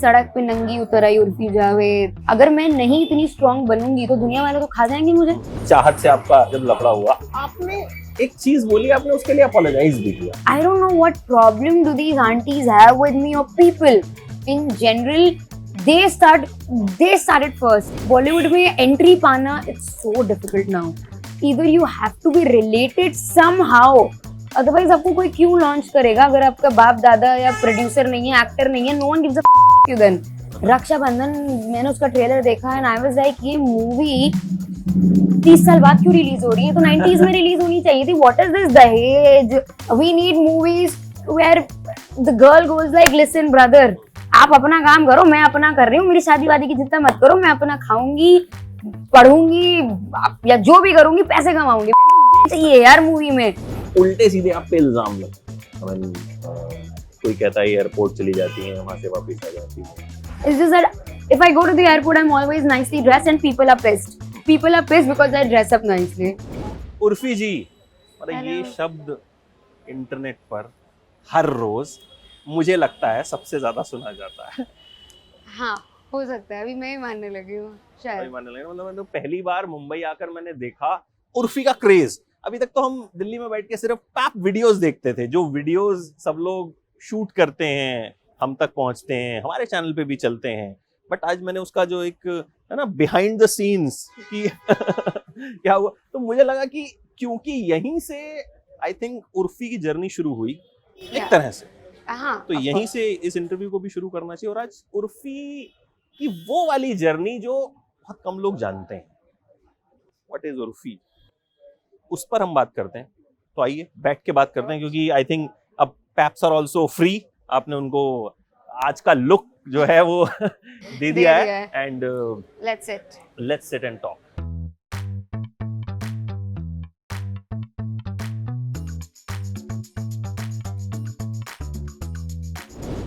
सड़क पे नंगी उतर आई उर्फी जावेद। अगर मैं नहीं इतनी स्ट्रांग बनूंगी तो दुनिया वाले तो खा जाएंगे मुझे। चाहत से आपका जब लफड़ा हुआ, आपने एक चीज बोली, आपने उसके लिए अपोलोजाइज भी किया। I don't know what problem do these aunties have with me or people in general. They started first. Bollywood में entry पाना it's so difficult now. Either you have to be related somehow. Otherwise आपको कोई क्यों launch करेगा अगर आपका बाप दादा या प्रोड्यूसर नहीं है, एक्टर नहीं है. No one gives a f you then. Rakshabandhan मैंने उसका ट्रेलर देखा and I was like ये मूवी 30 साल बाद क्यों रिलीज हो रही है? तो 90s में रिलीज होनी चाहिए थी. What is this दहेज? We need movies where the girl goes like, listen brother, आप अपना काम करो, मैं अपना कर रही हूँ, मेरी शादी वादी की चिंता मत करो, मैं अपना खाऊंगी, पढ़ूंगी या जो भी करूंगी, पैसे कमाऊंगी. ये चाहिए यार मूवी में. उल्टे सीधे आप पे इल्जाम लगते. कोई कहता है एयरपोर्ट चली जाती है, वहां से वापस आ जाती है. It's just that if I go to the airport, I'm always nicely dressed and people are pissed. People are pissed because I dress up nicely. Urfi जी, मतलब ये शब्द इंटरनेट पर हर रोज मुझे लगता है सबसे ज्यादा सुना जाता है. हाँ, हो सकता है. अभी मैं ही मानने लगी हूँ शायद. मतलब पहली बार मुंबई आकर मैंने देखा उर्फी का क्रेज. अभी तक तो हम दिल्ली में बैठ के सिर्फ पैप वीडियोस देखते थे, जो वीडियोस सब लोग शूट करते हैं, हम तक पहुंचते हैं, हमारे चैनल पे भी चलते हैं. बट आज मैंने उसका जो एक है ना बिहाइंड द सीन्स की क्या हुआ, तो मुझे लगा कि क्योंकि यहीं से आई थिंक उर्फी की जर्नी शुरू हुई एक तरह से. हाँ, तो यहीं से इस इंटरव्यू को भी शुरू करना चाहिए. और आज उर्फी की वो वाली जर्नी जो बहुत कम लोग जानते हैं, व्हाट इज उर्फी, उस पर हम बात करते हैं. तो आइए बैठ के बात करते हैं, क्योंकि आई थिंक अब पैप्स आर ऑल्सो फ्री. आपने उनको आज का लुक जो है वो दे दिया है. And let's sit and talk.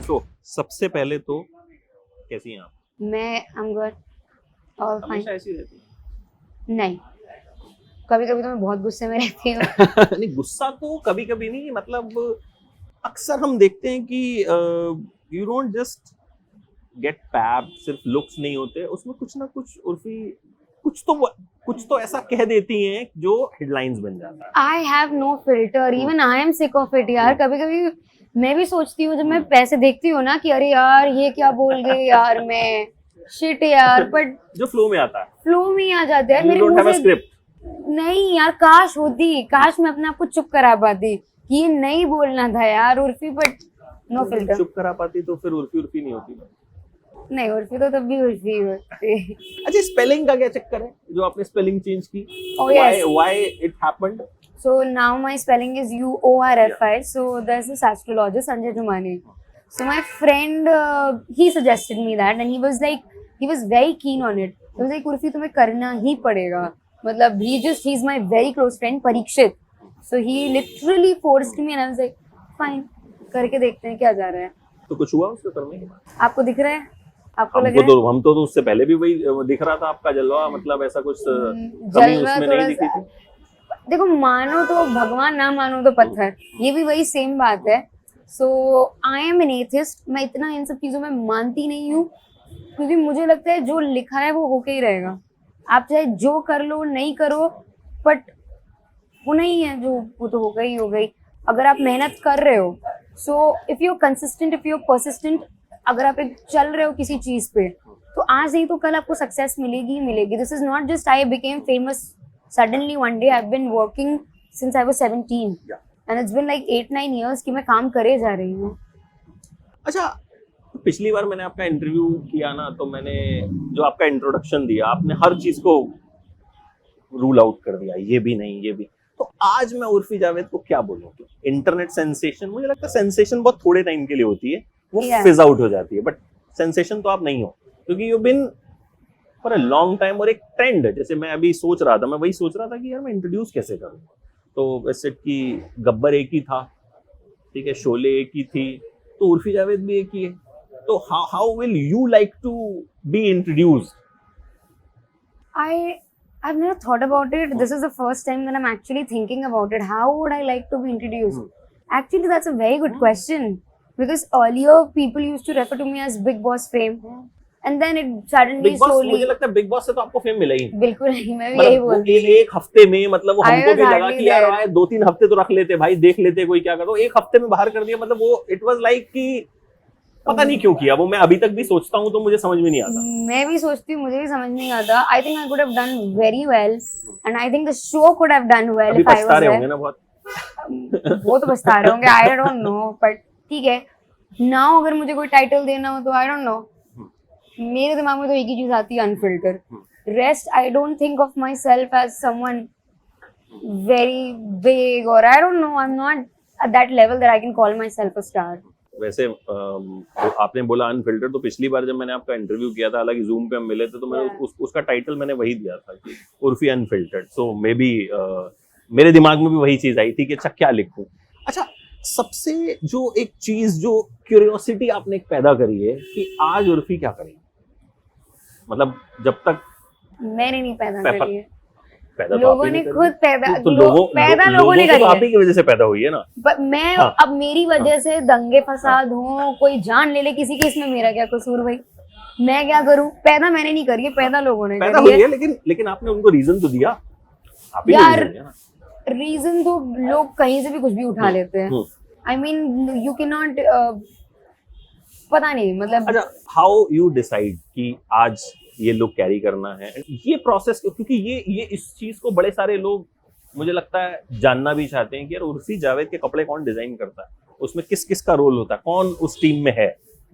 तो सबसे पहले तो कैसी हैं आप? मैं I'm good. All fine. हमेशा ऐसी रहती हैं? नहीं, कभी कभी तो मैं बहुत गुस्से में रहती हूँ. नहीं, गुस्सा तो कभी कभी नहीं, मतलब अक्सर हम देखते हैं कि you don't just get pap. सिर्फ लुक्स नहीं होते उसमें, कुछ ना कुछ उर्फी कुछ तो ऐसा कह देती हैं जो हेडलाइंस बन जाता है. I have no filter. Even I am sick of it यार. कभी कभी मैं भी सोचती हूँ जब मैं पैसे देखती हूँ ना कि अरे यार ये क्या बोल गए यार, मैं शिट यार. बट जो फ्लो में आता है, फ्लो में ही आ जाते हैं. मेरे डोंट हैव मुंह अ से स्क्रिप्ट. नहीं यार, काश होती, काश मैं अपने आप को चुप करा पाती कि ये नहीं बोलना था यार उर्फी. But no filter. चुप करा पाती तो फिर उर्फी नहीं होती. नहीं, उर्फी तो तब भी उर्फी होती. अच्छा, स्पेलिंग का क्या चक्कर है जो आपने स्पेलिंग चेंज की? Oh, yes. Why it happened? So now my spelling is UORFI. So there's this astrologist Sanjay Jumani. So my friend he suggested me that, and he was very keen on it. He was like, Urfi तुम्हें करना ही पड़ेगा. मतलब he's my very close friend Parikshit. So he literally forced me, and I was like, fine, करके देखते हैं क्या जा रहा है. तो कुछ हुआ उसको करने के बाद? आपको दिख रहा है? आपको लग रहा है? हम तो उससे पहले भी वही दिख रहा था आपका जलवा. मतलब ऐसा कुछ कमी उसमें नहीं दिखी थी? देखो, मानो तो भगवान, ना मानो तो पत्थर, ये भी वही सेम बात है. सो आई एम एन एथिस्ट. मैं इतना इन सब चीजों में मानती नहीं हूँ, क्योंकि मुझे लगता है जो लिखा है वो होके ही रहेगा. आप चाहे जो कर लो नहीं करो, बट होना ही है जो, वो तो हो गई हो गई. अगर आप मेहनत कर रहे हो, so if you consistent, if you persistent, अगर आप एक चल रहे हो किसी चीज पे, तो आज नहीं तो कल आपको सक्सेस मिलेगी ही मिलेगी. This is not just I became famous suddenly one day. I've been working since I was 17. Yeah. And it's been like 8-9 years कि मैं काम करे जा रही हूँ. अच्छा, पिछली बार मैंने आपका इंटरव्यू किया ना, तो मैंने जो आपका इंट्रोडक्शन दिया, आपने हर चीज को रूल आउट कर दिया, ये भी नहीं, ये भी. तो आज मैं उर्फी जावेद को क्या बोलूँ? इंटरनेट सेंसेशन, मुझे लगता है सेंसेशन बहुत थोड़े टाइम के लिए होती है, वो फिज आउट हो जाती है. बट सेंसेशन तो आप नहीं हो, क्योंकि you been for a long time. और एक ट्रेंड, जैसे मैं अभी सोच रहा था, मैं वही सोच रहा था कि यार मैं इंट्रोड्यूस कैसे करूँ. तो वैसे कि गब्बर एक ही था, ठीक है, शोले एक ही थी, तो उर्फी जावेद भी एक ही है. तो how will you like to be introduced? I've never thought about it. This is the first time that I'm actually thinking about it. How would I like to be introduced? Actually, that's a very good question. because earlier people used to refer to me as Big Boss fame, and then it suddenly big boss, slowly. मुझे लगता है big boss से तो आपको fame मिला ही। बिल्कुल नहीं, मैं भी यही मतलब वो बोलती हूँ। एक हफ्ते में, मतलब वो I हमको was भी लगा hardly कि यार there. आए 2-3 हफ्ते तो रख लेते भाई, देख लेते कोई क्या करता, एक हफ्ते में बाहर कर दिया। मतलब वो इट वाज लाइक कि पता नहीं क्यों किया वो, मैं अभी तक भी सोचता हूँ तो मुझे समझ में नहीं आता। मैं भी सोचती हूँ, मुझे भी समझ नहीं आता। I think I could have done very well, and I think the show could have done well अभी if I पछता was रहे there. होंगे ना बहुत। वो तो बता रहे होंगे, आई डोंट नो, बट ठीक है। नाउ अगर मुझे कोई टाइटल देना हो तो आई डोंट नो, मेरे दिमाग में तो एक ही चीज आती है, unfilter. Rest I don't think of myself as someone very big, और I don't know, I am not at that level that I can call myself a star. वैसे आपने बोला अनफिल्टर, तो पिछली बार जब मैंने आपका इंटरव्यू किया था, हालांकि जूम पे हम मिले थे, तो मैंने उसका टाइटल मैंने वही दिया था कि Urfi unfiltered. So may be मेरे दिमाग में भी वही चीज आई थी कि अच्छा क्या लिखूं। अच्छा, सबसे जो एक चीज, जो क्यूरियोसिटी आपने एक पैदा करी है कि आज उर्फी क्या करेगी, मतलब जब तक मैंने नहीं पैदा करी है, पैदा तो लोगों आप ही ने करी खुद है। पैदा, तो लोगों ने को करी तो आप है। ही की वजह से पैदा हुई है ना। But मैं हाँ। अब मेरी वजह से दंगे फसाद हो, कोई जान ले ले किसी के, इसमें मेरा क्या कसूर भाई? मैं क्या करूं? पैदा मैंने नहीं करी है, पैदा लोगों ने पैदा करी हुई है। है, लेकिन आपने उनको रीजन तो दिया, आप ही ने यार, reason दिया ना। रीजन तो लोग कहीं से भी कुछ भी उठा लेते हैं। I mean you can not, पता नहीं, मतलब अच्छा, हाउ यू डिसाइड कि आज ये लुक कैरी करना है, ये प्रोसेस, क्योंकि ये इस चीज को बड़े सारे लोग मुझे लगता है जानना भी चाहते हैं कि यार उर्फी जावेद के कपड़े कौन डिजाइन करता है, उसमें किस किस का रोल होता है, कौन उस टीम में है।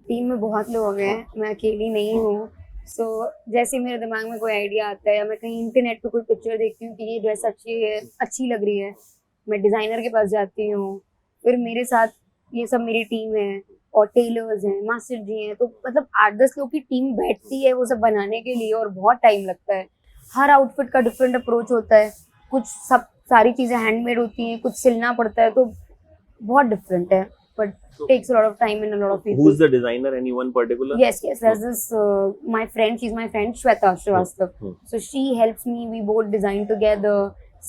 टीम में बहुत लोग हैं, मैं अकेली नहीं हूँ। सो जैसे मेरे दिमाग में कोई आइडिया आता है, या मैं कहीं इंटरनेट पे कोई पिक्चर देखती हूँ कि ये ड्रेस अच्छी लग रही है, मैं डिजाइनर के पास जाती हूँ, फिर मेरे साथ ये सब मेरी टीम है, और टेलर्स हैं, मास्टर जी हैं, तो मतलब 8-10 लोग की टीम बैठती है वो सब बनाने के लिए, और बहुत टाइम लगता है। हर आउटफिट का डिफरेंट अप्रोच होता है, कुछ सारी चीजें हैंडमेड होती हैं, कुछ सिलना पड़ता है, तो बहुत डिफरेंट है, but takes a lot of time and a lot of people. Who's the designer? Anyone particular? Yes, there's this my friend, she's my friend Shweta Srivastava. So she helps me, we both design together.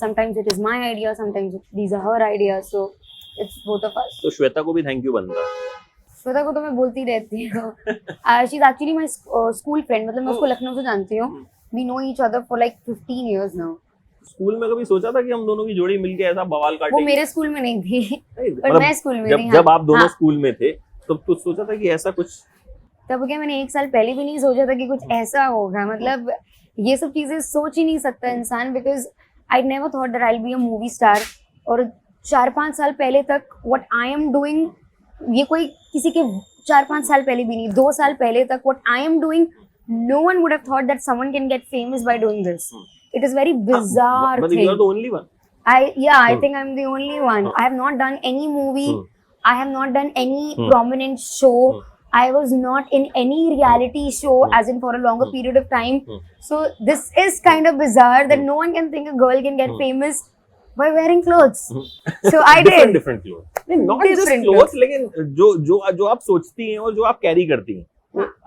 Sometimes it is my idea, sometimes these are her ideas, so it's both of us. तो श्वेता को भी thank you बनता है। श्वेता को तो मैं बोलती रहती हूँ। She's actually my school friend, मतलब मैं उसको लखनऊ से जानती हूँ। We know each other for like 15 years now. School में कभी सोचा था कि हम दोनों की जोड़ी मिलके ऐसा बवाल काटेंगे? वो मेरे स्कूल में नहीं थी, पर मतलब मैं स्कूल में थी। जब आप दोनों हाँ। स्कूल में थे तो कुछ सोचा था कि ऐसा कुछ? तब क्या, मैंने 1 साल पहले भी नहीं सोचा था कि कुछ ऐसा होगा, मतलब ये सब चीजें सोच ही नहीं सकता इंसान, because I never thought that I will be a movie star. और 4-5 साल पहले तक व्हाट आई एम डूइंग, ये कोई किसी के 4-5 साल पहले भी नहीं, 2 साल पहले तक what I am doing, no one would have thought that someone can get famous by doing this. It is very bizarre But thing. you are the only one. I think I'm the only one. I have not done any movie. I have not done any prominent show. I was not in any reality show as in for a longer period of time. So this is kind of bizarre that no one can think a girl can get famous by wearing clothes. So I did. Different clothes. नहीं, not just Different clothes, लेकिन जो आप सोचती हैं और जो आप carry करती हैं,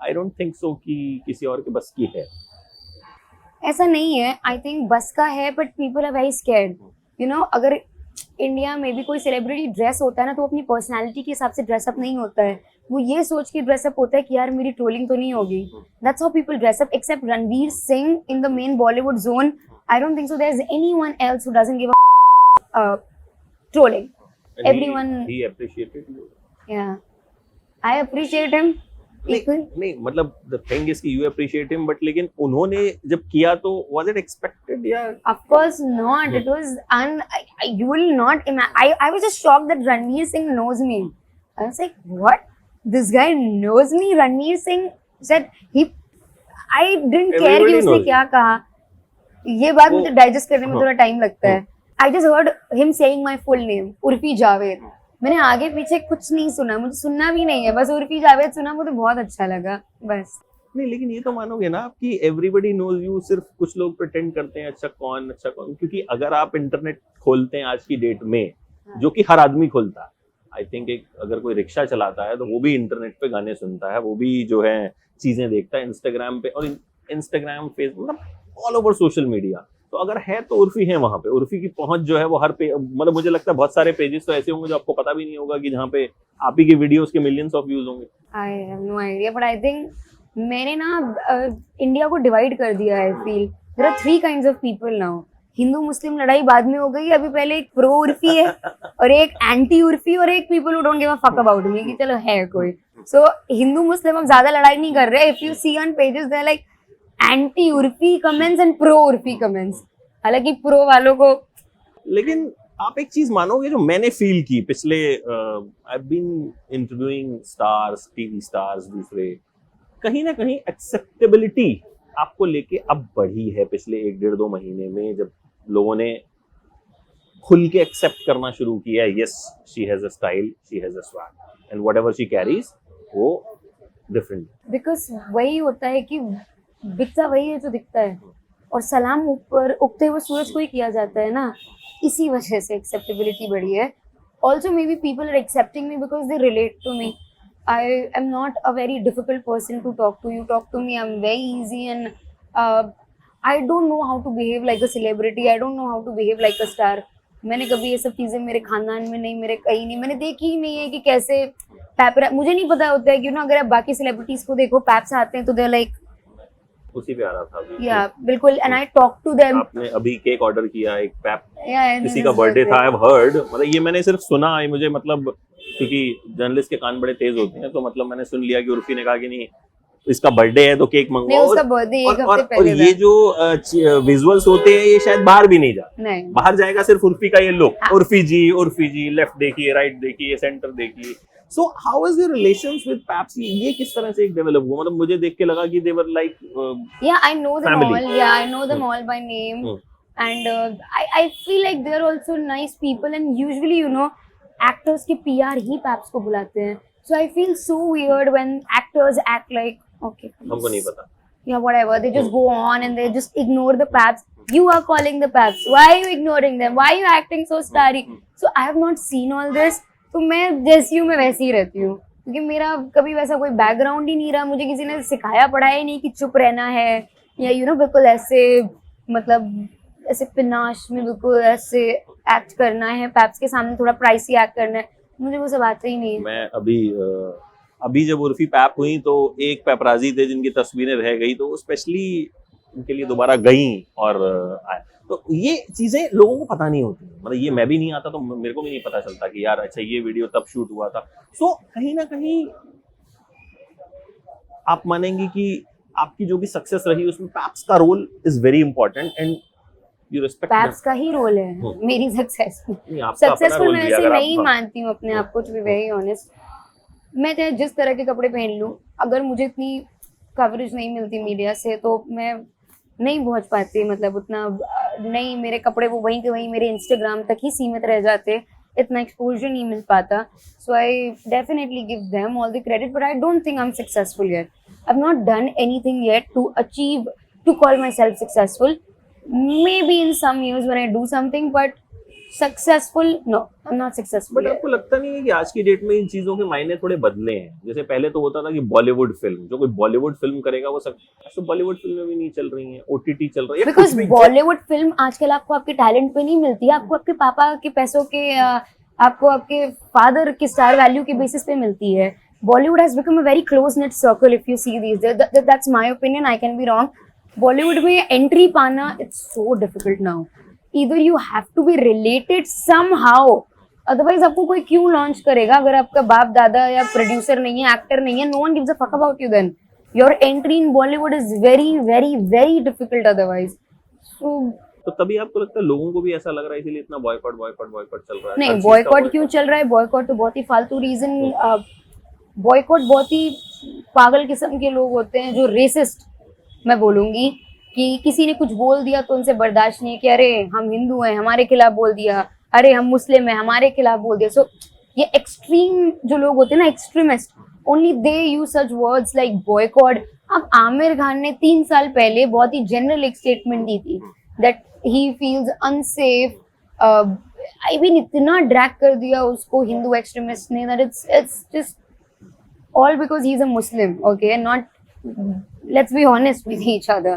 I don't think so कि किसी और के बस की है। ऐसा नहीं है, आई थिंक बस का है, but people are very scared. You know, अगर इंडिया में भी कोई सेलिब्रिटी ड्रेस होता है ना, तो अपनी पर्सनालिटी के हिसाब से ड्रेसअप नहीं होता है, वो ये सोच के ड्रेसअप होता है कि यार मेरी ट्रोलिंग तो नहीं होगी। That's how people dress up, except Ranveer Singh in the main Bollywood zone. I don't think so there is anyone else who doesn't give a trolling. Everyone he appreciated you. या आई अप्रिशिएट हिम। नहीं, मतलब the thing is कि you appreciate him, but लेकिन उन्होंने जब किया तो was it expected या? Of course not. It was you will not imagine. I was just shocked that Ranveer Singh knows me. I was like, what? This guy knows me? Ranveer Singh said I didn't care कि उसने क्या कहा. ये बात मुझे digest करने में थोड़ा टाइम लगता है. I just heard him saying my full name, Urfi Javed. मैंने आगे पीछे कुछ नहीं सुना, मुझे सुनना भी नहीं है, बस उर्फी जावेद सुना, मुझे बहुत अच्छा लगा बस। नहीं, लेकिन ये तो मानोगे ना आप कि एवरीबडी नोज यू, सिर्फ कुछ लोग प्रिटेंड करते हैं अच्छा कौन, क्योंकि अगर आप इंटरनेट खोलते हैं आज की डेट में, जो कि हर आदमी खोलता है, आई थिंक एक अगर कोई रिक्शा चलाता है तो वो भी इंटरनेट पे गाने सुनता है, वो भी जो है चीजें देखता है इंस्टाग्राम पे, और इंस्टाग्राम, फेसबुक, मतलब ऑल ओवर सोशल मीडिया। तो अगर है तो उर्फी है वहां पे, उर्फी की पहुंच जो है वो हर पे, मतलब मुझे लगता है बहुत सारे पेजेस तो ऐसे होंगे जो आपको पता भी नहीं होगा कि जहाँ पे आप ही की वीडियोस के मिलियंस ऑफ व्यूज होंगे। I have no idea but I think मैंने ना इंडिया को डिवाइड कर दिया है। I feel there are 3 kinds of people now. Hindu Muslim लड़ाई बाद में हो गई, अभी पहले एक प्रो उर्फी है और एक एंटी उर्फी और एक people who don't give a fuck about me कि चलो है कोई। सो हिंदू मुस्लिम अब ज्यादा लड़ाई नहीं कर रहे। If you see on pages they are like anti Urfi comments and pro Urfi comments. हालांकि प्रो वालों को, लेकिन आप एक चीज मानोगे जो मैंने फील की पिछले, I been interviewing stars, TV stars दूसरे, कहीं ना कहीं एक्सेप्टेबिलिटी आपको लेके अब बढ़ी है पिछले 1-1.5-2 महीने में, जब लोगों ने खुल के एक्सेप्ट करना शुरू किया है। Yes, she has a style, she has a swag and whatever she carries वो डिफरेंट। बिकॉज वही होता है कि दिखता वही है जो दिखता है, और सलाम ऊपर उगते हुए सूरज को ही किया जाता है ना। इसी वजह से एक्सेप्टेबिलिटी बढ़ी है। Also may be people are accepting me because they relate to me. I am not a very difficult person to talk to. You talk to me, I'm very easy, and I don't know how to behave like a celebrity. I don't know how to behave like a star. मैंने कभी ये सब चीज़ें मेरे खानदान में नहीं, मेरे कहीं नहीं, मैंने देखी ही नहीं है कि कैसे पैप, मुझे नहीं पता होता है कि ना, अगर आप बाकी सेलिब्रिटीज को देखो पैप्स आते हैं तो दे लाइक, उसी पे आ रहा था अभी। या बिल्कुल, and I talk to them. आपने अभी केक ऑर्डर किया, एक पैप, किसी का बर्थडे था, आई हैव हर्ड, मतलब ये मैंने सिर्फ सुना है, मुझे मतलब क्योंकि जर्नलिस्ट के कान बड़े तेज होते हैं, तो मतलब मैंने सुन लिया कि उर्फी ने कहा कि नहीं इसका बर्थडे है तो केक मंगवाओ। उसका बर्थडे एक हफ्ते और पहले ये जो विजुअल्स होते हैं ये शायद बाहर भी नहीं जाते, नहीं बाहर जाएगा सिर्फ उर्फी का ये लुक, उर्फी जी लेफ्ट देखिए, राइट देखिए, सेंटर देखिए। So how is your relations with paps? ये किस तरह से एक डेवलप हुआ? मतलब मुझे देख के लगा कि दे were like, yeah I know them family. All, yeah I know them all by name, and I feel like they're also nice people, and usually you know actors के PR ही पैप्स को बुलाते हैं, so I feel so weird when actors act like okay, हमको नहीं पता, yeah whatever, they just go on and they just ignore the paps. You are calling the paps, why are you ignoring them, why are you acting so starry? So I have not seen all this, तो मैं जैसी हूँ मैं वैसी ही रहती हूँ, क्योंकि मेरा कभी वैसा कोई बैकग्राउंड ही नहीं रहा, मुझे किसी ने सिखाया पढ़ाया ही नहीं कि चुप रहना है, या यू नो बिल्कुल ऐसे, मतलब ऐसे पिनाश में बिल्कुल ऐसे एक्ट करना है, पैप्स के सामने थोड़ा प्राइसी एक्ट करना है, मुझे वो सब आता ही नहीं है। मैं अभी जब उर्फी पैप हुई तो एक पैपराजी थे जिनकी तस्वीरें रह गई, तो वो स्पेशली उनके लिए दोबारा गई और आए। तो ये चीजें लोगों को पता नहीं होती, मतलब ये मैं भी नहीं आता तो मेरे को भी नहीं पता चलता कि यार अच्छा ये वीडियो तब शूट हुआ था। सो कहीं ना कहीं आप मानेंगे कि आपकी जो भी सक्सेस रही उसमें पैप्स का role is very important and you respect paps का ही रोल है मेरी सक्सेस में। नहीं, आपका अपना सक्सेसफुल रोल मैं भी है, ऐसे अगर नहीं आप- मानती हूँ अपने आप को, टू बी वेरी ऑनेस्ट। मैं चाहे जिस तरह के कपड़े पहन लूँ, अगर मुझे इतनी कवरेज नहीं मिलती मीडिया से तो मैं नहीं पहुंच पाती, मतलब उतना नहीं, मेरे कपड़े वो वहीं के वहीं मेरे इंस्टाग्राम तक ही सीमित रह जाते, इतना एक्सपोजर नहीं मिल पाता। So I definitely give them all the credit, but I don't think I am successful yet. I have not done anything yet to achieve, to call myself successful. Maybe in some years when I do something, but successful, no, I'm not successful but yet. आपको लगता नहीं है कि आज की date में इन चीजों के मायने थोड़े बदले हैं? जैसे पहले तो होता था कि बॉलीवुड फिल्म, जो कोई बॉलीवुड फिल्म करेगा वो सब, तो बॉलीवुड फिल्में भी नहीं चल रही हैं, OTT चल रही है। Because Bollywood film आजकल आपको आपके टैलेंट पे नहीं मिलती है, आपको आपके पापा के पैसों के, आपको आपके फादर के स्टार वैल्यू के बेसिस पे मिलती है। Bollywood has become a very close knit circle if you see these. That's my opinion. I can be wrong. Bollywood में एंट्री पाना it's so difficult now. Either you have to be related somehow, otherwise आपको कोई क्यों launch करेगा अगर आपका बाप दादा या प्रोड्यूसर नहीं है, एक्टर नहीं है, no one gives a fuck about you then. Your entry in Bollywood is very very very difficult otherwise. So तो तभी आपको लगता है लोगों को भी ऐसा लग रहा है, इसीलिए इतना बॉयकॉट चल रहा है? नहीं, बॉयकॉट क्यों चल रहा है? बॉयकॉट तो बहुत ही फालतू रीजन, बॉयकॉट बहुत ही पागल किस्म के लोग होते हैं जो रेसिस्ट, मैं बोलूंगी कि किसी ने कुछ बोल दिया तो उनसे बर्दाश्त नहीं है कि अरे हम हिंदू हैं हमारे खिलाफ बोल दिया, अरे हम मुस्लिम हैं हमारे खिलाफ बोल दिया। सो ये एक्सट्रीम जो लोग होते हैं ना, extremist, only they use such words like boycott. अब आमिर खान ने 3 साल पहले बहुत ही जनरल एक स्टेटमेंट दी थी that he feels unsafe, I mean इतना ड्रैग कर दिया उसको हिंदू एक्सट्रीमिस्ट ने that it's just all because he's a Muslim, okay, and not, let's be honest with each other.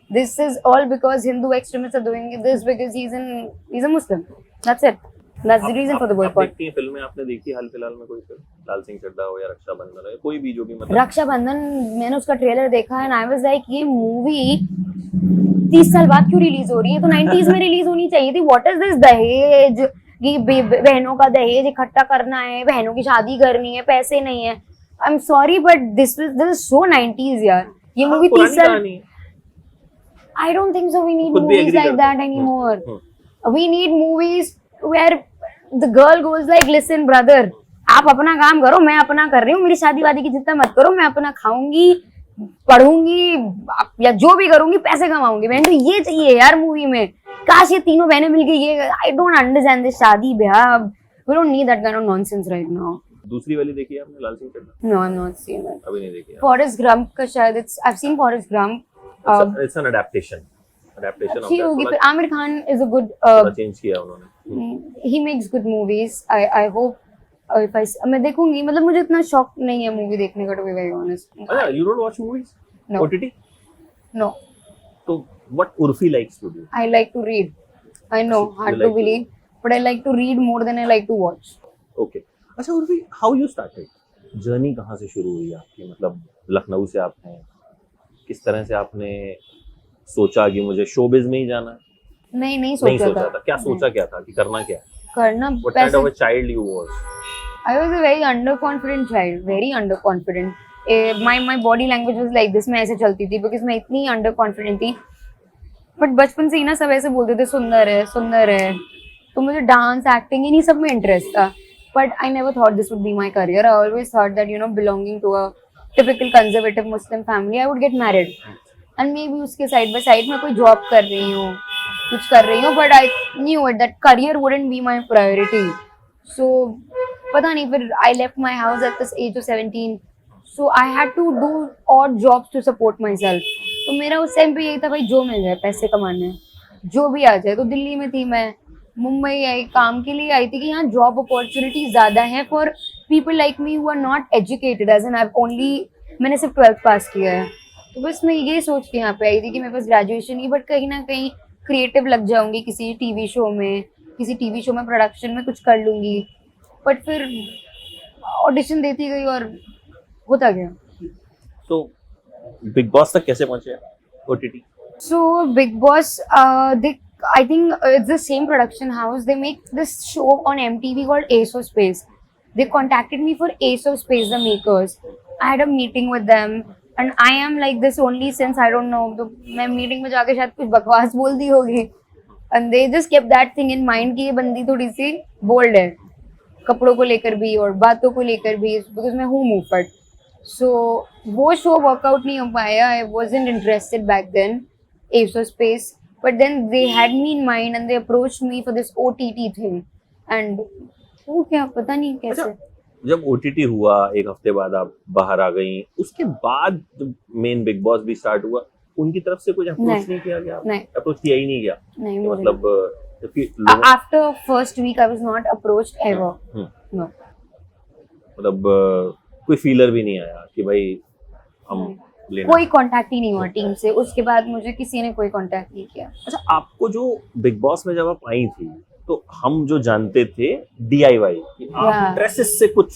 This is all because Hindu extremists are doing this because he's a Muslim. That's it. That's the reason for the आप boycott. देखती हैं फिल्में, आपने देखी हाल फिलहाल में कोई film, लाल सिंह चड्ढा हो या रक्षाबंधन हो या कोई भी जो भी मतलब रक्षाबंधन मैंने उसका ट्रेलर देखा एंड आई वाज लाइक ये मूवी 30 साल बाद क्यों रिलीज हो रही है? तो 90s में रिलीज होनी चाहिए थी. व्हाट इज दिस दहेज? ये बहनों का दहेज इकट्ठा करना है, बहनों की शादी करनी है, पैसे नहीं है. I am sorry but this is so 90s यार. ये मूवी 30 पुरानी साल. कहानी है. I don't think so. We need खुद भी movies agree like करते that हैं. anymore. We need movies where the girl goes like, listen brother, आप अपना काम करो, मैं अपना कर रही हूँ, मेरी शादी वादी की चिंता मत करो, मैं अपना खाऊंगी, पढ़ूंगी या जो भी करूंगी, पैसे कमाऊंगी. मैंने तो ये चाहिए यार मूवी में. काश ये तीनों बहनें मिलके ये. I don't understand this शादी ब्याह. We don't need that kind of nonsense right now. दूसरी वाली देखी है आपने, लाल Singh Chaddha? No, I'm not seeing that. अभी नहीं देखी है. Forrest Gump का शायद I've seen Forrest Gump. It's an adaptation of अच्छी होगी. that. फिर Aamir Khan is a good. थोड़ा चेंज किया उन्होंने. He makes good movies. I hope if मैं देखूंगी. मतलब मुझे इतना शौक नहीं है मूवी देखने का, to be very honest. अच्छा, you don't watch movies? No. OTT? No, तो what Urfi likes to do? I like to read. I know, You hard like to to believe, but I like to read more than I like to watch. Okay. अच्छा Urfi, how you started? Journey कहाँ से शुरू हुई आपकी? मतलब लखनऊ से आपने किस तरह से आपने सोचा कि मुझे शोबिज में ही जाना है? नहीं नहीं सोचा सोचा था. क्या नहीं. सोचा क्या था कि करना क्या है? करना What kind पैसे. of a child you was? I was a very underconfident child, very underconfident. My body language was like this. मैं ऐसे चलती थी because मैं इतनी underconfident थी. बट बचपन से ही ना सब ऐसे बोलते थे सुंदर है सुंदर है. तो मुझे डांस एक्टिंग इन्हीं सब में इंटरेस्ट था. But I never thought this would be my career. I always thought that you know belonging to a typical conservative Muslim family I would get married and may be उसके side by side में कोई job कर रही हूँ, कुछ कर रही हूँ. But I knew it that career wouldn't be my priority. So पता नहीं, फिर I left my house at this age of 17. So I had to do odd jobs to support myself. तो मेरा उस टाइम पे यही था भाई जो मिल जाए पैसे कमाने, जो भी आ जाए. तो दिल्ली में थी मैं, मुंबई आई काम के लिए आई थी कि यहाँ जॉब अपॉर्चुनिटी ज़्यादा है for people like me who are not educated as an I only. मैंने सिर्फ 12th पास किया है. तो बस मैं ये सोच के यहाँ पे आई थी कि मेरे पास ग्रेजुएशन ही, बट कहीं ना कहीं क्रिएटिव लग जाऊंगी किसी टीवी शो में प्रोडक्शन में कुछ कर लूंगी. बट फिर ऑडिशन देती गई और होता गया. तो बिग बॉस तक कैसे पहुंचे OTT? So Big Boss, I think it's the same production house. They make this show on MTV called Ace of Space. They contacted me for Ace of Space, the makers. I had a meeting with them, and I am like this only since I don't know. तो मैं meeting में जाके शायद कुछ बकवास बोल दी होगी. And they just kept that thing in mind कि ये बंदी थोड़ी सी bold है, कपड़ों को लेकर भी और बातों को लेकर भी, because मैं हूँ मुंहफट. So वो शो वर्कआउट नहीं हो पाया. I wasn't interested back then. Ace of Space, but then they had me in mind and they approached me for this OTT thing. And वो क्या पता नहीं कैसे. जब OTT हुआ, एक हफ्ते बाद आप बाहर आ गई, उसके बाद जब मेन बिग बॉस भी स्टार्ट हुआ, उनकी तरफ से कुछ अप्रोच नहीं किया गया? नहीं, अप्रोच किया ही नहीं गया. नहीं तो मुझे मतलब after first week I was not approached ever. No. मतलब कोई फीलर भी नहीं आया कि भाई हम लेना. कोई कांटेक्ट ही नहीं हुआ टीम से. उसके बाद मुझे किसी ने कोई कांटेक्ट नहीं किया. अच्छा, आपको जो बिग बॉस में जब आप आई थी तो हम जो जानते थे DIY कि आप ड्रेसेस से कुछ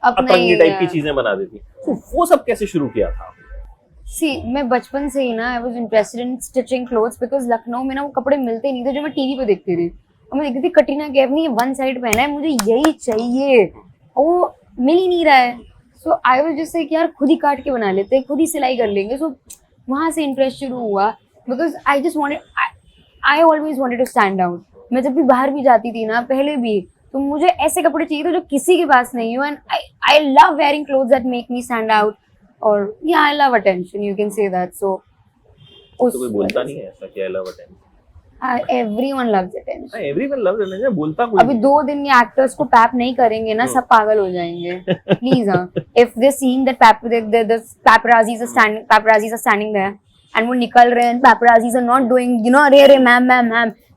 अतरंगी टाइप की चीजें बना देती, तो वो सब कैसे शुरू किया था? सी मैं बचपन से ही ना I was interested in stitching clothes because Lucknow में ना वो कपड़े मिलते नहीं थे जो मैं टीवी पे देखती थी. और मैं देखती थी कटरीना कैफ ने ये वन साइड पहना है, मुझे यही चाहिए, और वो मिल ही नहीं रहा है. सो आई वाज जस्ट लाइक यार खुद ही काट के बना लेते हैं, खुद ही सिलाई कर लेंगे. सो वहाँ से इंटरेस्ट शुरू हुआ because I just wanted, I always wanted to stand out. मैं जब भी बाहर भी जाती थी ना पहले भी, तो मुझे ऐसे कपड़े चाहिए थे जो किसी के पास नहीं हो. And I love wearing clothes that make me stand out. और yeah I love attention, you can say that. So तो कोई बोलता नहीं है ऐसा कि I love attention? Everyone loves attention. Everyone loves attention, बोलता कोई अभी 2 दिन ये एक्टर्स को पैप नहीं करेंगे ना, सब पागल हो जाएंगे. Please if they seeing that paparazzi are standing there and वो निकल रहे हैं, paparazzi are not doing, you know, अरे ma'am,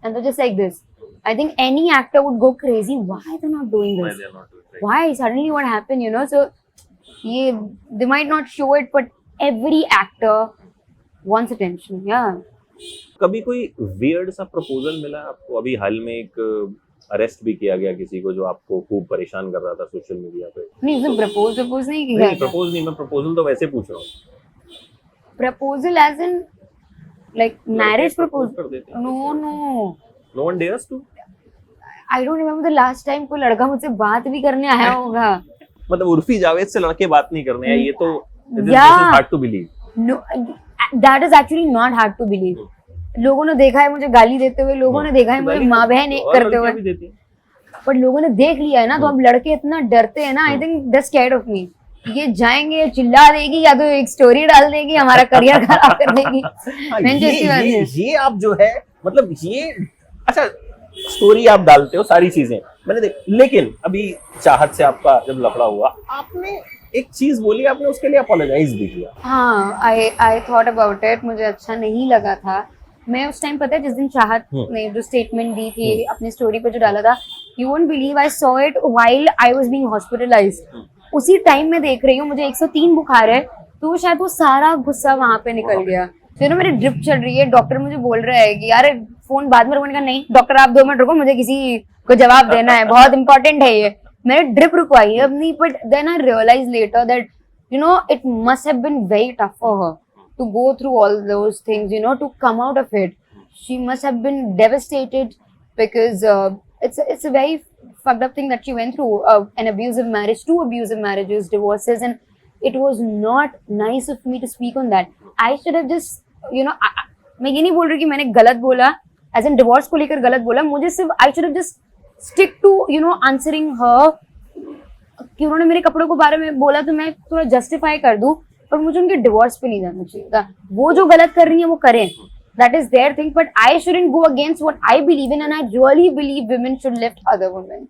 and they're just like this. I think any actor would go crazy. Why they're not doing this? Why suddenly what happened, you know? So they might not show it, but every actor wants attention. Yeah. कभी कोई weird सा proposal मिला है आपको? अभी हाल में एक arrest भी किया गया किसी को जो आपको खूब परेशान कर रहा था सोशल मीडिया पे। नहीं, उसने प्रपोज नहीं किया नहीं, प्रपोज नहीं, मैं प्रपोजल तो वैसे पूछ रहा हूँ। Proposal as in like marriage propose कर देते हैं। No no one dares to. I don't remember the last time कोई लड़का मुझसे बात भी करने आया होगा. मतलब उर्फी जावेद से लड़के बात नहीं करने हैं, ये तो Yeah. Hard to believe. No, that is actually not hard to believe. लोगों ने देखा है मुझे गाली देते हुए, लोगों ने देखा है मुझे माँ बहन एक करते हुए, पर लोगों ने देख लिया है ना, तो अब लड़के इतना डरते हैं ना. I think they scared of me. ये जाएंगे चिल्ला देगी या तो एक स्टोरी डाल देगी, हमारा करियर खराब कर देगी. ये आप जो है मतलब ये अच्छा स्टोरी आप डालते हो सारी चीजें मैंने देख, लेकिन अभी चाहत से आपका जब लफड़ा हुआ आपने एक चीज बोली, आपने उसके लिए अपोलोजाइज भी किया. हाँ, आई थॉट अबाउट इट. मुझे अच्छा नहीं लगा था. मैं उस टाइम पता है जिस दिन चाहत ने जो स्टेटमेंट दी थी अपनी स्टोरी पे जो डाला था, you won't believe I saw it while I was being hospitalised. उसी टाइम में देख रही हूँ मुझे 103 बुखार है, तो शायद वो सारा गुस्सा वहां पे निकल गया. फिर ना मेरी ड्रिप चल रही है, डॉक्टर मुझे बोल रहा है कि यार फोन बाद में रखने का. नहीं डॉक्टर, आप 2 मिनट रुको, मुझे किसी को जवाब देना है, बहुत इंपॉर्टेंट है ये. मैंने ड्रिप रुकवाई अपनी, but then I realise later that you know it must have been very tough for her to go through all those things, you know, to come out of it. She must have been devastated because it's a very fucked up thing that she went through, an abusive marriage, 2 abusive marriages, divorces, and it was not nice of me to speak on that. I should have just, you know, मैं ये नहीं बोल रही कि मैंने गलत बोला, as in divorce को लेकर गलत बोला. मुझे सिर्फ I should have just stick to, you know, answering her कि उन्होंने मेरे कपड़ों के बारे में बोला तो मैं थोड़ा जस्टिफाई कर दूं, पर मुझे उनके डिवोर्स पे नहीं जाना चाहिए था. वो जो गलत कर रही है वो करें, that is their thing, but I shouldn't go against what I believe in, and I really believe women should lift other women.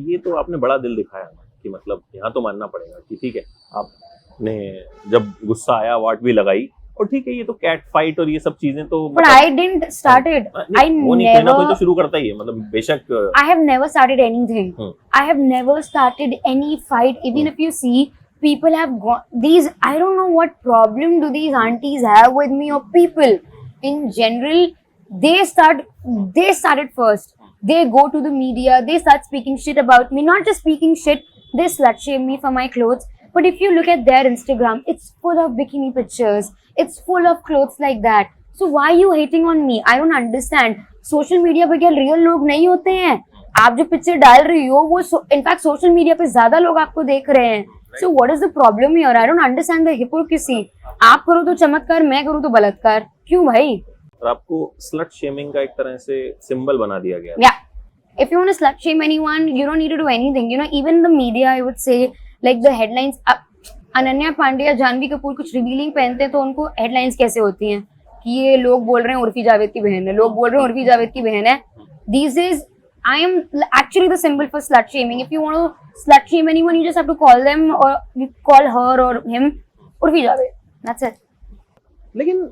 ये तो आपने बड़ा दिल दिखाया ना कि मतलब यहाँ तो मानना पड़ेगा कि ठीक है आपने जब गुस्सा आया वाट भी लगाई, और ठीक है ये तो कैट फाइट और ये सब चीजें तो but I didn't start it. I never, कोई तो शुरू करता ही है, मतलब बेशक. I have never started anything. I have never started any fight. Even if you see people have gone these, I don't know what problem do these aunties have with me or people in general. They started first. They go to the media, they start speaking shit about me. Not just speaking shit, they slut shame me for my clothes. But if you look at their Instagram, it's full of bikini pictures, it's full of clothes like that. So why are you hating on me? I don't understand. Social media पे क्या real लोग नहीं होते हैं? आप जो picture डाल रही हो वो इनफैक्ट सोशल मीडिया पे ज्यादा लोग आपको देख रहे हैं. So what is the problem here? I don't understand the hypocrisy. आप करो तो चमत्कार, मैं करूँ तो बलात्कार. क्यों भाई? और आपको स्लट शेमिंग का एक तरह से सिंबल बना दिया गया. Yeah. If you want to slut shame anyone, you don't need to do anything. You know, even the media, I would say, like the headlines. Ananya Pandey या जानवी कपूर कुछ रिवीलिंग पहनते हैं तो उनको हेडलाइंस कैसे होती हैं कि ये लोग बोल रहे हैं उर्फी जावेद की बहन है, लोग बोल रहे हैं उर्फी जावेद की बहन है. These days, I am actually the symbol for slut shaming. If you want to slut shame anyone, you just have to call them or you call her or him Urfi Javed. That's it. लेकिन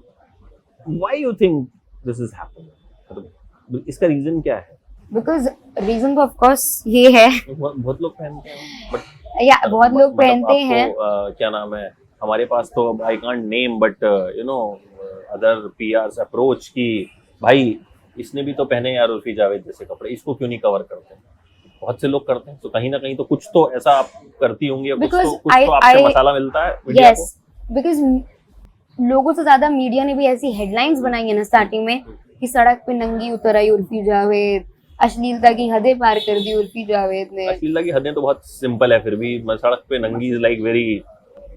why you think this is happening? मतलब इसका reason क्या है? Because reason तो of course ये है. बहुत लोग पहनते हैं, but बहुत लोग पहनते हैं. क्या नाम है, हमारे पास तो I can't name but you know other पीआर्स approach की भाई इसने भी तो पहने यार उर्फी जावेद जैसे कपड़े, इसको क्यों नहीं कवर करते? बहुत से लोग करते हैं, तो कहीं ना कहीं तो कुछ तो ऐसा आप करती होंगी, कुछ तो आपसे मसाला मिलता है मीडिया को. बिकॉज लोगों से ज्यादा मीडिया ने भी ऐसी हेडलाइंस बनाई है ना स्टार्टिंग में कि सड़क पे नंगी उतर आई उर्फी जावेद, अश्लीलता की हदें पार कर दी उर्फी जावेद ने. अश्लीलता की हदें तो बहुत सिंपल है, फिर भी सड़क पे नंगी इज लाइक वेरी.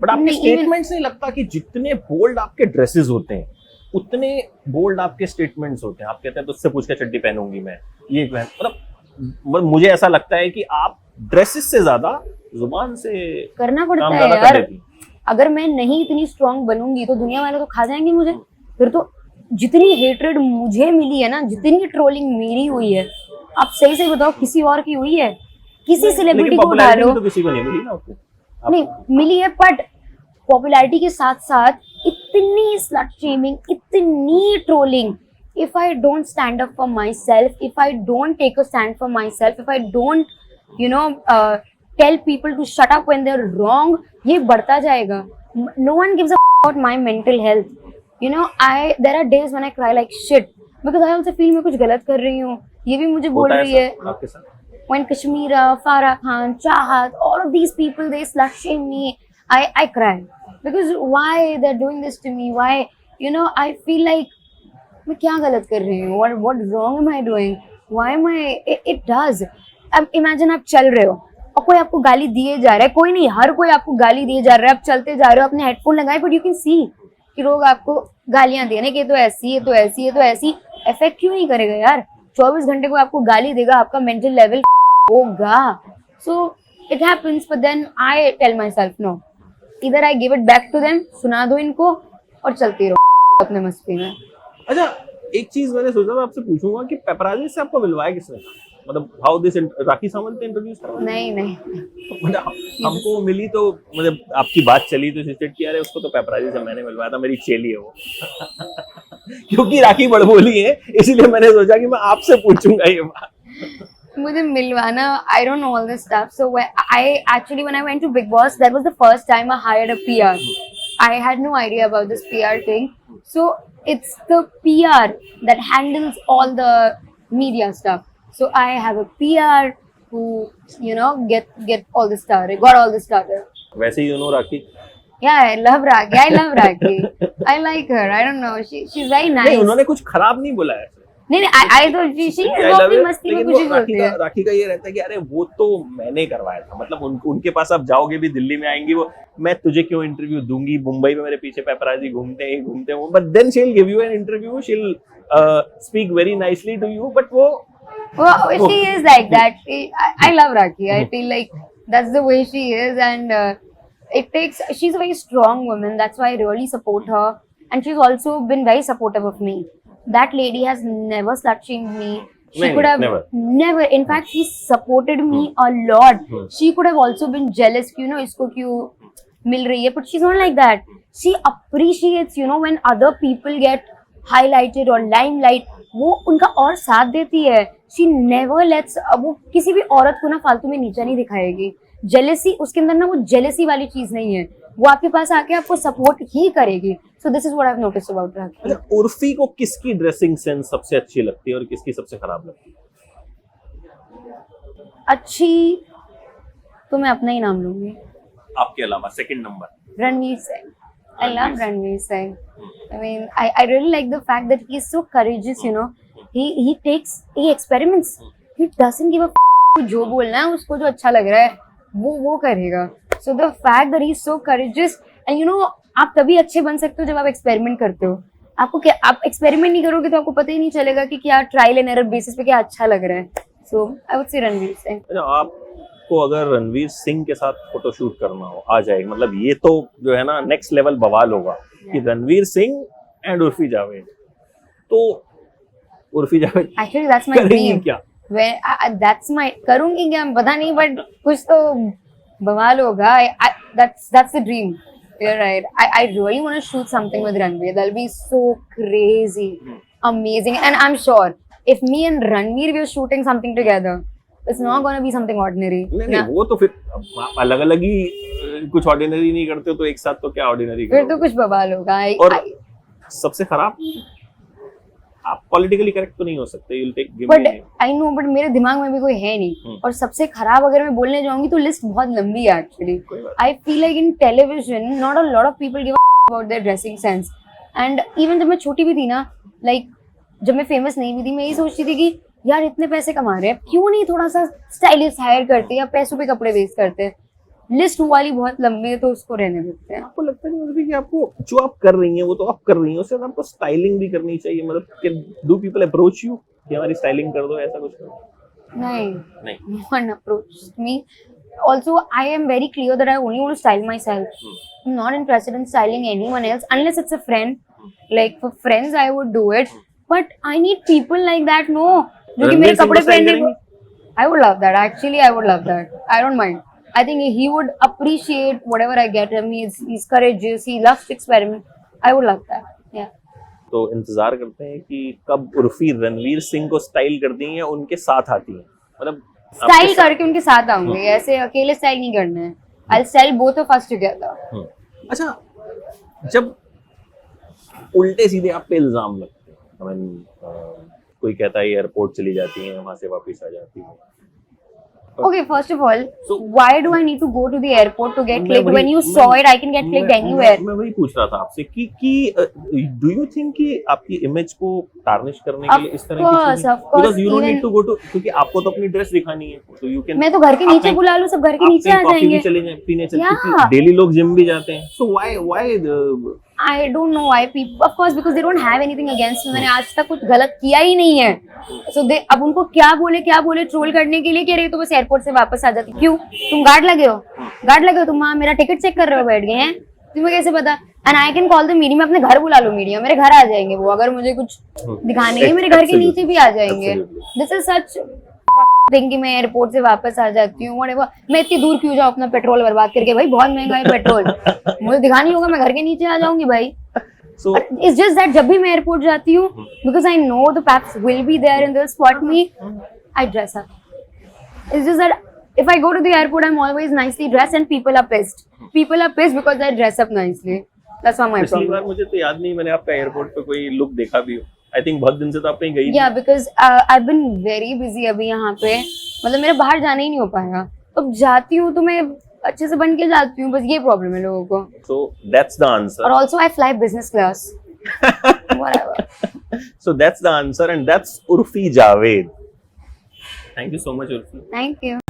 बट आपके स्टेटमेंट्स नहीं लगता कि जितने बोल्ड आपके ड्रेसेस होते हैं उतने बोल्ड आपके स्टेटमेंट्स होते हैं? आप कहते हैं तो उससे पूछ के चड्डी पहनूंगी मैं, ये मतलब मुझे ऐसा लगता है कि आप ड्रेसेस से ज्यादा जुबान से करना पड़ता है यार. अगर मैं नहीं इतनी स्ट्रांग बनूंगी तो दुनिया वाले तो खा जाएंगे मुझे. फिर तो जितनी हेट्रेड मुझे मिली है ना, जितनी ट्रोलिंग मेरी हुई है, आप सही से बताओ किसी और की हुई है? किसी सेलिब्रिटी को उठा लो, तो किसी को नहीं मिली ना आपको. नहीं मिली है, बट पॉपुलैरिटी के साथ साथ इतनी स्लट शेमिंग, इतनी trolling. If I don't stand up for my self, if I don't take a stand for my self, if I don't you know tell people to shut up when they are wrong, ये बढ़ता जाएगा. No one gives a about my mental health. You know, there are days when I cry like shit because I also feel मैं कुछ गलत कर रही हूँ. ये भी मुझे बोल रही है. आपके साथ? When Kashmira, Farah Khan, Chahat, all of these people, they slut shame me. I cry because why they're doing this to me? Why, you know, I feel like मैं क्या गलत कर रही हूँ? What wrong am I doing? Why am I? It does. अब imagine आप चल रहे हो और कोई आपको गाली दिए जा रहा है. कोई नहीं, हर कोई आपको गाली दिए जा रहा है. आप चलते जा रहे हो, अपने हेडफोन लगाए, but you can see कि लोग आपको गालियां देने के तो ऐसी, ये तो ऐसी, ये तो ऐसी. इफेक्ट क्यों नहीं करेगा यार? 24 घंटे को आपको गाली देगा, आपका मेंटल लेवल होगा. So it happens, but then I tell myself no. Either I give it back to them, सुना दो इनको और चलती रहो अपने मस्ती में. अच्छा, एक चीज मैंने सोचा था आपसे पूछूंगा कि पेपराजी से आपको मिलवाया किसने? मतलब हाउ दिस राखी सावंत ने इंट्रोड्यूस करा? नहीं. मतलब हमको मिली तो मतलब आपकी बात चली तो स्टेट किया, अरे उसको तो पेपराजी से मैंने मिलवाया था, मेरी चेली है वो. क्योंकि राखी बड़बोली है, इसलिए मैंने सोचा कि मैं आपसे पूछूंगा ये बात. मुझे मिलवाना, I don't know all this stuff. So when I went to Big Boss, that was the first time I hired a PR. I had no idea about this PR thing. So it's the PR that handles all the media stuff. So I have a PR who, you know, get all this started, got all this started. वैसे ही राखी. Yeah, I love Rakhi. I like her. I don't know. She's very nice. नहीं, उन्होंने कुछ खराब नहीं बोला है. नहीं, I thought she वो अपनी मस्ती में कुछ ही बोलती है. राखी का ये रहता है कि अरे वो तो मैंने करवाया था, मतलब उनके पास आप जाओगे भी, दिल्ली में आएंगी वो, मैं तुझे क्यों इंटरव्यू दूंगी, मुंबई में मेरे पीछे पेपराजी घूमते हैं, but then she will give you an interview, she will speak very nicely to you, but वो she is like that. I love Rakhi. I feel like that's the way she is, and she's a very strong woman. That's why I really support her, and she's also been very supportive of me. That lady has never slut shamed me. She could have never. In fact, she supported me a lot. She could have also been jealous, you know, isko kyun mil rahi hai, but she's not like that. She appreciates, you know, when other people get highlighted or limelight. वो उनका और साथ देती है. She never lets, वो किसी भी औरत को ना फालतू में नीचा नहीं दिखाएगी. जेलेसी उसके अंदर ना, वो जेलेसी वाली चीज नहीं है. वो आपके पास आके आपको सपोर्ट ही करेगी. So this is what I've noticed about Rakhi. अच्छा, उर्फी को किसकी ड्रेसिंग सेंस सबसे अच्छी लगती है और किसकी सबसे खराब लगती है? अच्छी तो मैं अपना ही नाम लूंगी. आपके अलावा second number Ranveer Singh. I love Ranveer Singh. I mean, I really like the fact that he is so courageous, you know. He experiments. He doesn't give a f*** जो बोलना है उसको, जो अच्छा लग रहा है वो करेगा. So the fact that he is so courageous, and you know, आप तभी अच्छे बन सकते हो जब आप एक्सपेरिमेंट करते हो. आप एक्सपेरिमेंट नहीं करोगे तो आपको पता ही नहीं चलेगा कि क्या ट्रायल एंड एरर बेसिस पे क्या अच्छा लग रहा है. So I would say Ranveer Singh. आपको अगर रणवीर सिंह के साथ फोटोशूट करना हो, आ जाएगी, मतलब ये तो जो है ना नेक्स्ट लेवल बवाल होगा कि रणवीर सिंह एंड उर्फी जावेद. तो Urfi Javed actually that's my dream. क्या दैट्स माय, करूंगी क्या पता नहीं, बट कुछ तो बवाल होगा. That's the dream. You're right. I really want to shoot something with Ranveer. That'll be so crazy, amazing, and I'm sure if me and Ranveer were shooting something together, it's not gonna be something ordinary. नहीं, वो तो फिर अलग अलग ही कुछ ordinary नहीं करते हो तो एक साथ तो क्या ऑर्डिनरी फिर तो कुछ बवाल होगा. और सबसे खराब, आप पॉलिटिकली करेक्ट तो नहीं हो सकते. You'll take give but me. I know, but मेरे दिमाग में भी कोई है नहीं. और सबसे खराब अगर मैं बोलने जाऊंगी तो लिस्ट बहुत लंबी है actually. I feel like in television not a lot of people give a about their dressing sense, and even जब मैं छोटी भी थी ना, like जब मैं फेमस नहीं भी थी, मैं यही सोचती थी कि यार इतने पैसे कमा रहे हैं, क्यों नहीं थोड़ा सा स्टाइलिस्ट हायर करते या पैसों पे कपड़े वेस्ट करते हैं. लिस्ट वाली बहुत लंबी है तो उसको रहने देते हैं. आपको लगता नहीं कि आपको जो आप कर रही हैं वो तो आप कर रही हैं, उससे आपको स्टाइलिंग भी करनी चाहिए? मतलब डू पीपल अप्रोच यू कि हमारी स्टाइलिंग कर दो, ऐसा कुछ? नहीं, no one approached me. Also, I am very clear that I only want to style myself. I'm not interested in styling anyone else unless it's a friend. Like for friends I would do it, but I need people like that. No, जो कि मेरे कपड़े पहनने को. I would love that. Actually, I would love that. I don't mind. I think he would appreciate whatever I get him. He's courageous. He loves to experiment. I would love that. Yeah. तो इंतजार करते हैं कि कब उर्फी रणवीर सिंह को style करती हैं या उनके साथ आती हैं. मतलब स्टाइल करके उनके साथ आऊंगी, ऐसे अकेले स्टाइल नहीं करना है. I'll style both of us together. अच्छा, जब उल्टे सीधे आप पे इल्जाम लगते हैं। I mean, कोई कहता है एयरपोर्ट चली जाती है, वहां से वापस आ जाती है। Okay, first of all, So- why do I need to go to the airport to get मैं clicked? वही- When you मैं- saw it, I can get clicked anywhere. मैं वही पूछ रहा था आपसे कि डू यू थिंक कि आपकी इमेज को टार्निश करने के Of लिए इस तरह की course, चीजें, of course, because you don't even- need to go to, क्योंकि आपको तो अपनी ड्रेस दिखानी है, तो यू कैन मैं तो घर के नीचे बुला लूं, सब घर के नीचे आ जाएंगे. चले जाए पीने चले, Yeah. क्योंकि डेली लोग जिम भी जाते हैं, so why I don't know why people, of course, because they don't have anything against me. मैंने आज तक कुछ गलत किया ही नहीं है. So they, अब उनको क्या बोले ट्रोल करने के लिए, कह रहे तो बस एयरपोर्ट से वापस आ जाती. क्यों? तुम गार्ड लगे हो, तुम वहाँ मेरा टिकट चेक कर रहे हो बैठ गए हैं, तुम्हें कैसे पता? And I can call the media, मैं अपने घर बुला लूं मीडिया, मेरे घर आ जाएंगे वो, अगर मुझे कुछ दिखाने के मेरे घर के नीचे भी आ जाएंगे. दिस इज सच थिंग कि मैं एयरपोर्ट से वापस आ जाती हूँ, whatever. मैं इतनी दूर क्यों जाऊँ अपना पेट्रोल बर्बाद करके, भाई बहुत महंगा है पेट्रोल. मुझे दिखाना ही होगा, मैं घर के नीचे आ जाऊंगी भाई. सो It's just that जब भी मैं एयरपोर्ट जाती हूँ, because I know the paps will be there and they'll spot me, I dress up. It's just that if I go to the airport, I'm always nicely dressed and people are pissed. People are pissed because I dress up nicely. That's not my पिछली problem. बार मुझे तो याद नहीं मैंने आपका airport पे कोई look देखा भी हो. आई थिंक बहुत दिन से तो आप कहीं गई Yeah, because I've been very busy अभी यहाँ पे, मतलब मेरा बाहर जाना ही नहीं हो पाएगा. अब जाती हूँ तो मैं अच्छे से बन के जाती हूँ, बस ये प्रॉब्लम है लोगों को. सो दैट्स द और answer. also I fly business class. Whatever. So that's the answer, and that's Urfi Javed. Thank you so much, Urfi. Thank you.